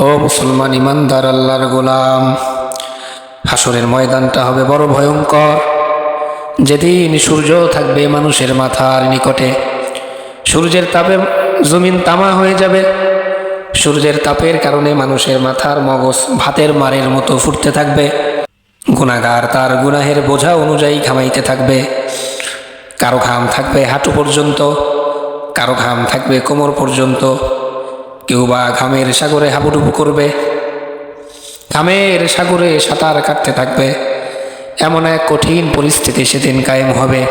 ও মুসলমান ইমানদার আল্লাহর গোলাম, হাসরের ময়দানটা হবে বড় ভয়ঙ্কর। যেদিন সূর্য থাকবে মানুষের মাথার নিকটে, সূর্যের তাপে জমিন তামা হয়ে যাবে। সূর্যের তাপের কারণে মানুষের মাথার মগজ ভাতের মারের মতো ফুটতে থাকবে। গুনাহগার তার গুনাহের বোঝা অনুযায়ী ঘামাইতে থাকবে। কারো ঘাম থাকবে হাঁটু পর্যন্ত, কারো ঘাম থাকবে কোমর পর্যন্ত, কেউ বা ঘামের সাগরে হাবুডুবু করবে, ঘামের সাগরে সাঁতার কাটতে থাকবে। এমন এক কঠিন পরিস্থিতি সেদিন কায়েম হবে,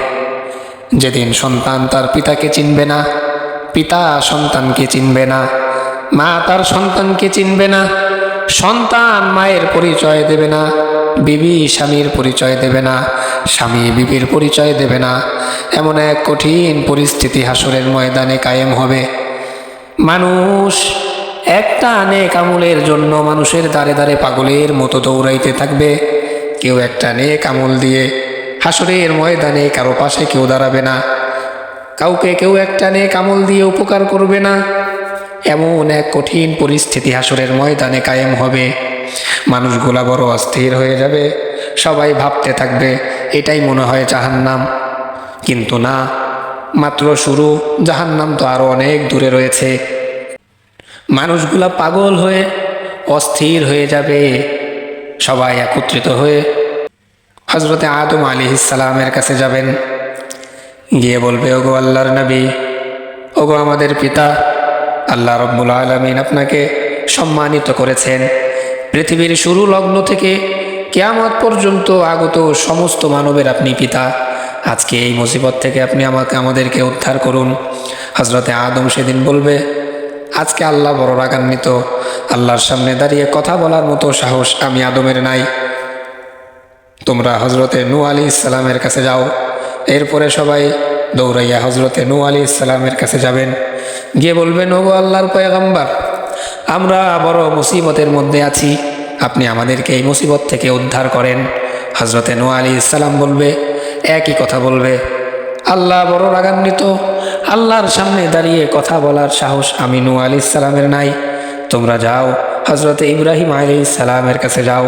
যেদিন সন্তান তার পিতাকে চিনবে না, পিতা সন্তানকে চিনবে না, মা তার সন্তানকে চিনবে না, সন্তান মায়ের পরিচয় দেবে না, বিবি স্বামীর পরিচয় দেবে না, স্বামী বিবির পরিচয় দেবে না। এমন এক কঠিন পরিস্থিতি হাসরের ময়দানে কায়েম হবে। মানুষ একটা নেক আমলের জন্য মানুষের দ্বারে দ্বারে পাগলের মতো দৌড়াইতে থাকবে। কেউ একটা নেক আমল দিয়ে হাসরের ময়দানে কারো পাশে কেউ দাঁড়াবে না, কাউকে কেউ একটা নেক আমল দিয়ে উপকার করবে না। এমন এক কঠিন পরিস্থিতি হাসরের ময়দানে কায়েম হবে। মানুষগুলা বড় অস্থির হয়ে যাবে, সবাই ভাবতে থাকবে এটাই মনে হয় জাহান্নাম। কিন্তু না, মাত্র শুরু, জাহান্নাম তো আরো অনেক দূরে রয়েছে। মানুষগুলা পাগল হয়ে অস্থির হয়ে যাবে। সবাই একত্রিত হয়ে হজরতে আদম আলাইহিস সালামের কাছে যাবেন, গিয়ে বলবে, ওগো আল্লাহর নবী, ওগো আমাদের পিতা, আল্লাহ রব্বুল আলামিন আপনাকে সম্মানিত করেছেন। পৃথিবীর শুরু লগ্ন থেকে কিয়ামত পর্যন্ত আগত সমস্ত মানবের আপনি পিতা। আজকে এই মুসিবত থেকে আপনি আমাদেরকে উদ্ধার করুন। হজরতে আদম সেদিন বলবে, আজকে আল্লাহ বড় রাগান্বিত, আল্লাহর সামনে দাঁড়িয়ে কথা বলার মতো সাহস আমি আদমের নাই। তোমরা হজরতে নূহ আলাইহিস সালামের কাছে যাও। এরপরে সবাই দৌড়াইয়া হজরতে নূহ আলাইহিস সালামের কাছে যাবেন, গিয়ে বলবেন, ওগো আল্লাহর পয়গম্বর, আমরা বড় মুসিবতের মধ্যে আছি, আপনি আমাদেরকে এই মুসিবত থেকে উদ্ধার করেন। হজরতে নূহ আলাইহিস সালাম বলবে, একই কথা বলবে, আল্লাহ বড় রাগান্বিত, আল্লাহর সামনে দাঁড়িয়ে কথা বলার সাহস আমি নূহ আলাইহিস সালামের নাই। তোমরা যাও হজরতে ইব্রাহিম আলাইহিস সালামের কাছে যাও।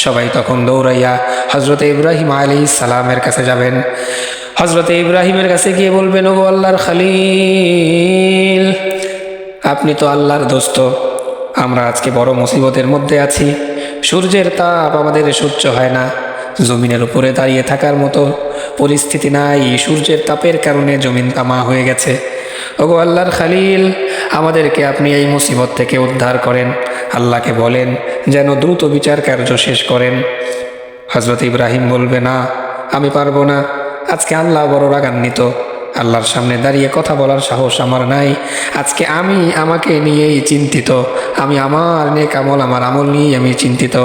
সবাই তখন দৌড়াইয়া হজরতে ইব্রাহিম আলাইহিস সালামের কাছে যাবেন। হজরতে ইব্রাহিমের কাছে গিয়ে বলবেন, ওগো আল্লাহর খলিল, আপনি তো আল্লাহর দোস্ত, আমরা আজকে বড় মুসিবতের মধ্যে আছি। সূর্যের তাপ আমাদের সহ্য হয় না, জমিনের উপরে দাঁড়িয়ে থাকার মতো পরিস্থিতি নাই, সূর্যের তাপের কারণে জমিন তামা হয়ে গেছে। ওগো আল্লাহর খলিল, আমাদেরকে আপনি এই মুসিবত থেকে উদ্ধার করেন। আল্লাহকে বলেন যেন দ্রুত বিচার কার্য শেষ করেন। হজরত ইব্রাহিম বলবে, না, আমি পারবো না, আজকে আল্লাহ বড় রাগান্বিত, আল্লাহর সামনে দাঁড়িয়ে কথা বলার সাহস আমার নাই। আজকে আমি আমাকে নিয়েই চিন্তিত, আমি আমার নেক আমল, আমার আমল নিয়েই আমি চিন্তিত,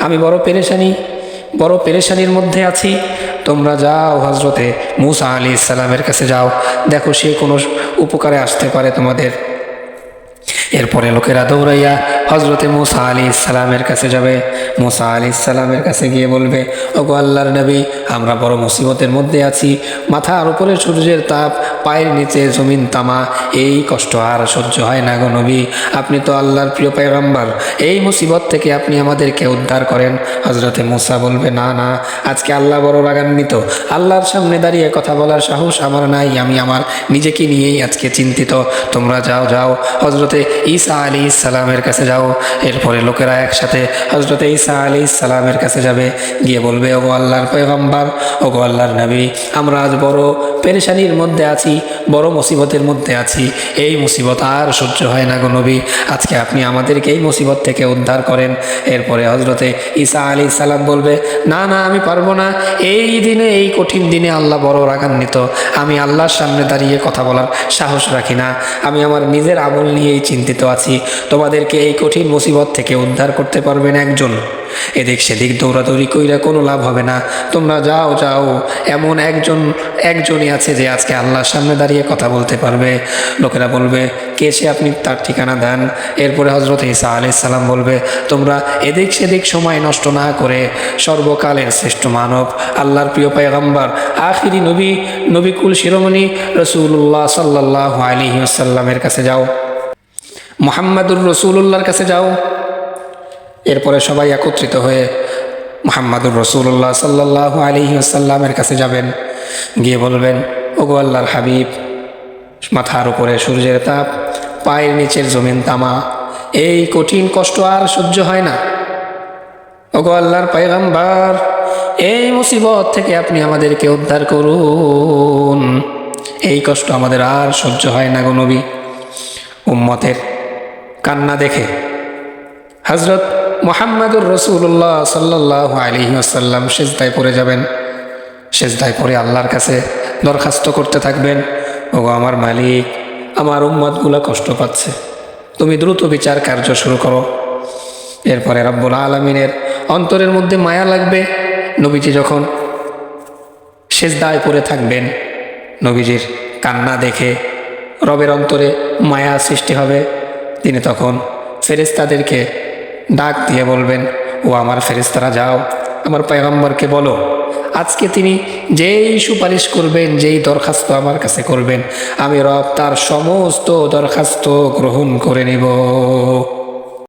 আমি বড় পেরেশানির মধ্যে আছি। তোমরা যাও হজরতে মূসা আলাইহিস সালামের কাছে যাও, দেখো সে কোনো উপকারে আসতে পারে তোমাদের। এরপরে লোকেরা দৌড়াইয়া হজরতে মূসা আলাইহিস সালামের কাছে যাবে। মূসা আলাইহিস সালামের কাছে গিয়ে বলবে, ওগো আল্লাহর নবী, আমরা বড় মুসিবতের মধ্যে আছি, মাথার উপরে সূর্যের তাপ, পায়ের নিচে জমিন তামা, এই কষ্ট আর সহ্য হয় না গো নবী, আপনি তো আল্লাহর প্রিয় পয়গম্বর, এই মুসিবত থেকে আপনি আমাদেরকে উদ্ধার করেন। হজরতে মূসা বলবে, না না, আজকে আল্লাহ বড় রাগান্বিত, আল্লাহর সামনে দাঁড়িয়ে কথা বলার সাহস আমার নাই, আমি আমার নিজেকে নিয়েই আজকে চিন্তিত। তোমরা যাও যাও হজরতে ঈসা আলাইহিস সালামের কাছে যাও। এরপরে লোকেরা একসাথে হজরতে ঈসা আলাইহিস সালামের কাছে যাবে, গিয়ে বলবে, ওগো আল্লাহর পয়গম্বর, ওগো আল্লাহর নবী, আমরা আজ বড় পেরেশানির মধ্যে আছি, বড় মুসিবতের মধ্যে আছি, এই মুসিবত আর সহ্য হয় না গো নবী, আজকে আপনি আমাদেরকে এই মুসিবত থেকে উদ্ধার করেন। এরপরে হজরতে ঈসা আলাইহিস সালাম বলবে, না না, আমি পারবো না, এই দিনে, এই কঠিন দিনে আল্লাহ বড় রাগান্বিত, আমি আল্লাহর সামনে দাঁড়িয়ে কথা বলার সাহস রাখি না, আমি আমার নিজের আমল নিয়েই চিন্তিত আছি। তোমাদেরকে এই কঠিন মুসিবত থেকে উদ্ধার করতে পারবেন একজন, এদিক সেদিক দৌড়াদৌড়ি কইরা কোনো লাভ হবে না। তোমরা যাও যাও, এমন একজনই আছে যে আজকে আল্লাহর সামনে দাঁড়িয়ে কথা বলতে পারবে। লোকেরা বলবে, কে সে, আপনি তার ঠিকানা দেন। এরপরে হজরত ঈসা আলাইহিস সালাম বলবে, তোমরা এদিক সেদিক সময় নষ্ট না করে সর্বকালের শ্রেষ্ঠ মানব, আল্লাহর প্রিয় পয়গম্বর, আখিরি নবী, নবিকুল শিরোমণি রাসূলুল্লাহ সাল্লাল্লাহু আলাইহি ওয়াসাল্লামের কাছে যাও। মুহাম্মাদুর রাসূলুল্লাহর কাছে যাও। এরপরে সবাই একত্রিত হয়ে মুহাম্মাদুর রাসূলুল্লাহ সাল্লাল্লাহু আলাইহি ওয়াসাল্লামের কাছে যাবেন, গিয়ে বলবেন, ওগো আল্লাহর হাবিব, মাথার উপরে সূর্যের তাপ, পায়ের নিচের জমিন তামা, এই কঠিন কষ্ট আর সহ্য হয় না। ওগো আল্লাহর পয়গম্বর, এই মুসিবত থেকে আপনি আমাদেরকে উদ্ধার করুন, এই কষ্ট আমাদের আর সহ্য হয় না গো নবী। উম্মতের কান্না দেখে হযরত মুহাম্মাদুর রাসূলুল্লাহ সাল্লাল্লাহু আলাইহি ওয়াসাল্লাম সিজদায় পড়ে যাবেন। সিজদায় পড়ে আল্লাহর কাছে দরখাস্ত করতে থাকবেন, ওগো আমার মালিক, আমার উম্মতগুলো কষ্ট পাচ্ছে, তুমি দ্রুত বিচার কার্য শুরু করো। এরপরে রব্বুল আলামিনের অন্তরের মধ্যে মায়া লাগবে। নবীজি যখন সিজদায় পড়ে থাকবেন, নবীজির কান্না দেখে রবের অন্তরে মায়া সৃষ্টি হবে। তিনি তখন ফেরেশতাদেরকে ডাক দিয়ে বলবেন, ও আমার ফেরেশতারা, যাও আমার পয়গম্বরকে বলো, আজকে তিনি যেই সুপারিশ করবেন, যেই দরখাস্ত আমার কাছে করবেন, আমি রব তার সমস্ত দরখাস্ত গ্রহণ করে নিব।